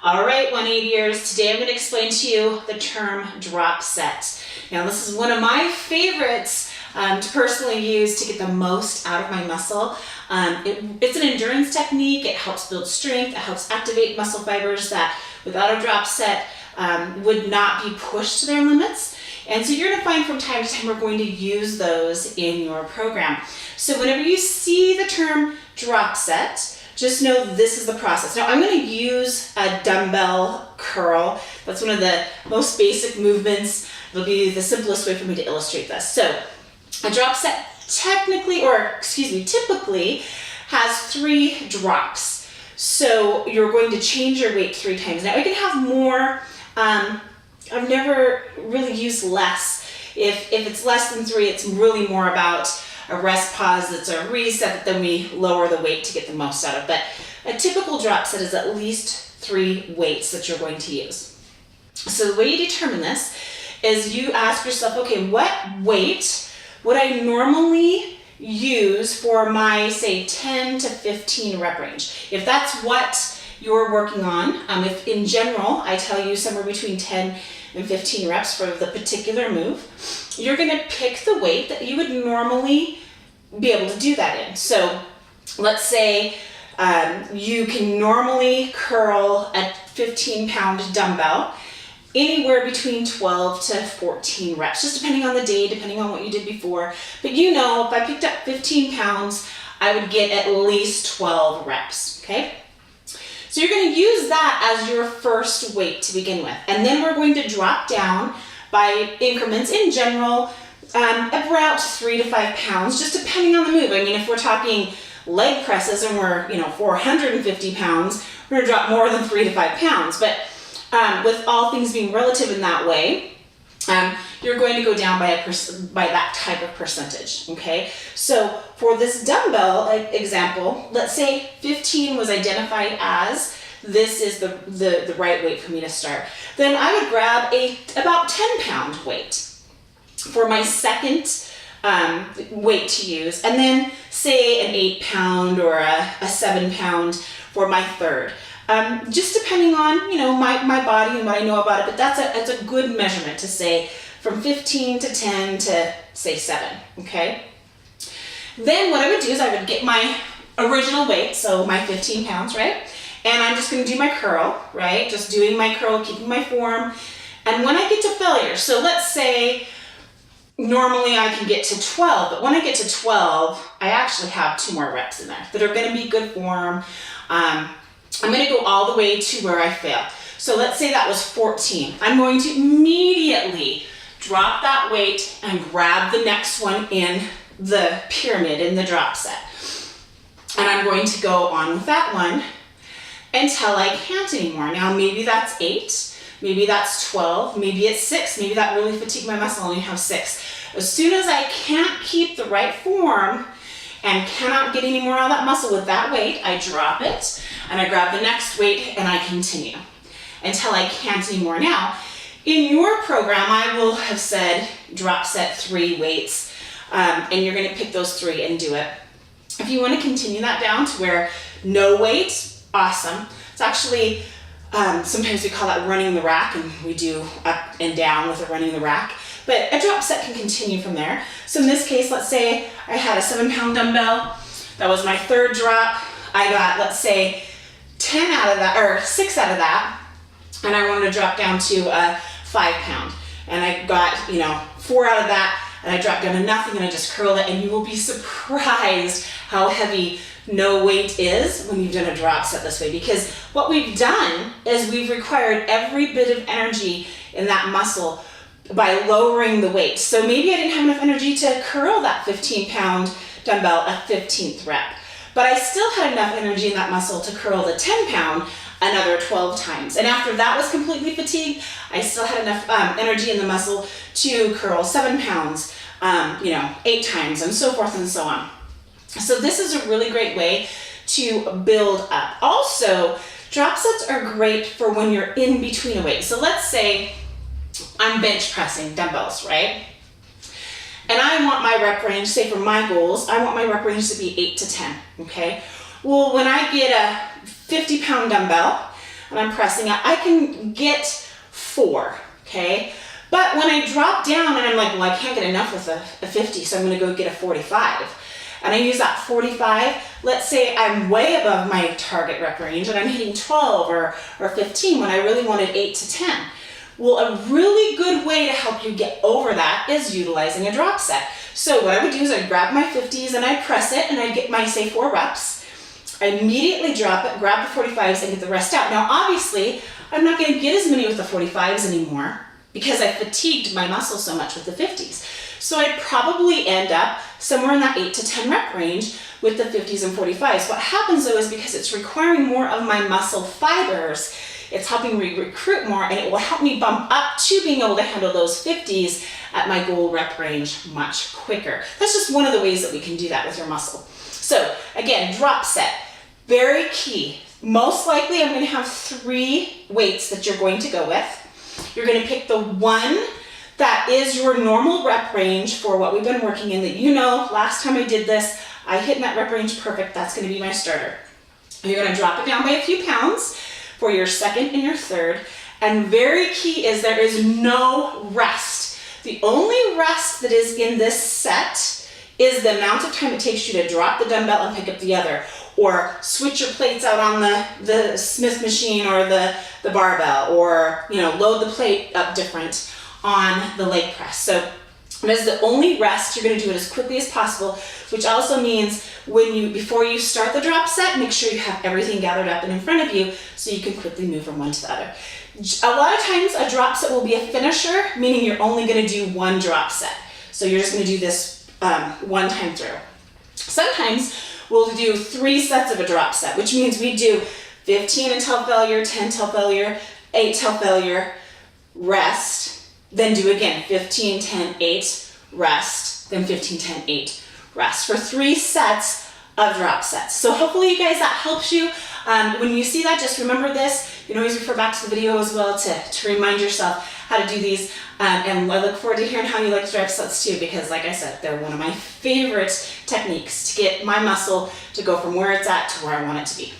All right, 180ers, today I'm going to explain to you the term drop set. Now this is one of my favorites to personally use to get the most out of my muscle. It's an endurance technique. It helps build strength. It helps activate muscle fibers that without a drop set would not be pushed to their limits. And so you're going to find from time to time we're going to use those in your program. So whenever you see the term drop set, just know this is the process. Now I'm going to use a dumbbell curl. That's one of the most basic movements. It'll be the simplest way for me to illustrate this. So a drop set typically has 3 drops. So you're going to change your weight 3 times. Now you can have more. I've never really used less. If it's less than 3, it's really more about a rest pause, that's a reset, that then we lower the weight to get the most out of. But a typical drop set is at least 3 weights that you're going to use. So the way you determine this is you ask yourself, okay, what weight would I normally use for my, say, 10 to 15 rep range? If that's what you're working on, if in general I tell you somewhere between 10 and 15 reps for the particular move, you're going to pick the weight that you would normally be able to do that in. So let's say you can normally curl a 15-pound dumbbell anywhere between 12 to 14 reps, just depending on the day, depending on what you did before. But you know, if I picked up 15 pounds, I would get at least 12 reps, okay? So you're going to use that as your first weight to begin with. And then we're going to drop down by increments in general, about 3 to 5 pounds, just depending on the move. I mean, if we're talking leg presses and we're, 450 pounds, we're going to drop more than 3 to 5 pounds. But with all things being relative in that way, you're going to go down by that type of percentage, okay? So for this dumbbell example, let's say 15 was identified as this is the right weight for me to start. Then I would grab about 10-pound weight for my second weight to use, and then say an 8-pound or a 7-pound for my third. Just depending on, my body and what I know about it, but that's a good measurement to say from 15 to 10 to say 7, okay? Then what I would do is I would get my original weight, so my 15 pounds, right? And I'm just gonna do my curl, right? Just doing my curl, keeping my form. And when I get to failure, so let's say normally I can get to 12, but when I get to 12, I actually have 2 more reps in there that are gonna be good form. I'm gonna go all the way to where I fail. So let's say that was 14. I'm going to immediately drop that weight and grab the next one in the pyramid, in the drop set. And I'm going to go on with that one until I can't anymore. Now maybe that's 8, maybe that's 12, maybe it's 6, maybe that really fatigued my muscle and I only have 6. As soon as I can't keep the right form and cannot get any more out of that muscle with that weight, I drop it and I grab the next weight and I continue until I can't anymore. Now, in your program, I will have said drop set 3 weights, and you're gonna pick those 3 and do it. If you wanna continue that down to where no weight, awesome. It's actually, sometimes we call that running the rack, and we do up and down with a running the rack. But a drop set can continue from there. So in this case, let's say I had a 7-pound dumbbell. That was my 3rd drop. I got, let's say, 10 out of that, or 6 out of that. And I wanted to drop down to a 5-pound. And I got, 4 out of that, and I dropped down to nothing, and I just curled it. And you will be surprised how heavy no weight is when you've done a drop set this way. Because what we've done is we've required every bit of energy in that muscle by lowering the weight. So maybe I didn't have enough energy to curl that 15-pound dumbbell at 15th rep, but I still had enough energy in that muscle to curl the 10-pound another 12 times. And after that was completely fatigued, I still had enough energy in the muscle to curl 7 pounds, 8 times, and so forth and so on. So this is a really great way to build up. Also, drop sets are great for when you're in between a weight. So let's say I'm bench pressing dumbbells, right? And I want my rep range, say for my goals, I want my rep range to be 8 to 10, okay? Well, when I get a 50-pound dumbbell, and I'm pressing it, I can get 4, okay? But when I drop down and I'm like, well, I can't get enough with a 50, so I'm gonna go get a 45. And I use that 45, let's say I'm way above my target rep range and I'm hitting 12 or 15 when I really wanted 8 to 10. Well, a really good way to help you get over that is utilizing a drop set. So what I would do is I'd grab my 50s and I'd press it and I'd get my, say, 4 reps. I immediately drop it, grab the 45s and get the rest out. Now, obviously, I'm not gonna get as many with the 45s anymore because I fatigued my muscle so much with the 50s. So I'd probably end up somewhere in that 8 to 10 rep range with the 50s and 45s. What happens though is because it's requiring more of my muscle fibers, it's helping me recruit more, and it will help me bump up to being able to handle those 50s at my goal rep range much quicker. That's just one of the ways that we can do that with your muscle. So again, drop set, very key. Most likely I'm gonna have 3 weights that you're going to go with. You're gonna pick the one that is your normal rep range for what we've been working in, that you know, last time I did this, I hit in that rep range perfect, that's gonna be my starter. You're gonna drop it down by a few pounds for your second and your third, and very key is there is no rest. The only rest that is in this set is the amount of time it takes you to drop the dumbbell and pick up the other, or switch your plates out on the Smith machine or the barbell, or load the plate up different on the leg press. So that is the only rest. You're going to do it as quickly as possible, which also means before you start the drop set, make sure you have everything gathered up and in front of you so you can quickly move from one to the other. A lot of times a drop set will be a finisher, meaning you're only going to do one drop set. So you're just going to do this one time through. Sometimes we'll do 3 sets of a drop set, which means we do 15 until failure, 10 till failure, 8 till failure, rest, then do again 15, 10, 8, rest, then 15, 10, 8, rest for 3 sets of drop sets. So hopefully you guys, that helps you. When you see that, just remember this. You can always refer back to the video as well to remind yourself how to do these. And I look forward to hearing how you like drop sets too, because like I said, they're one of my favorite techniques to get my muscle to go from where it's at to where I want it to be.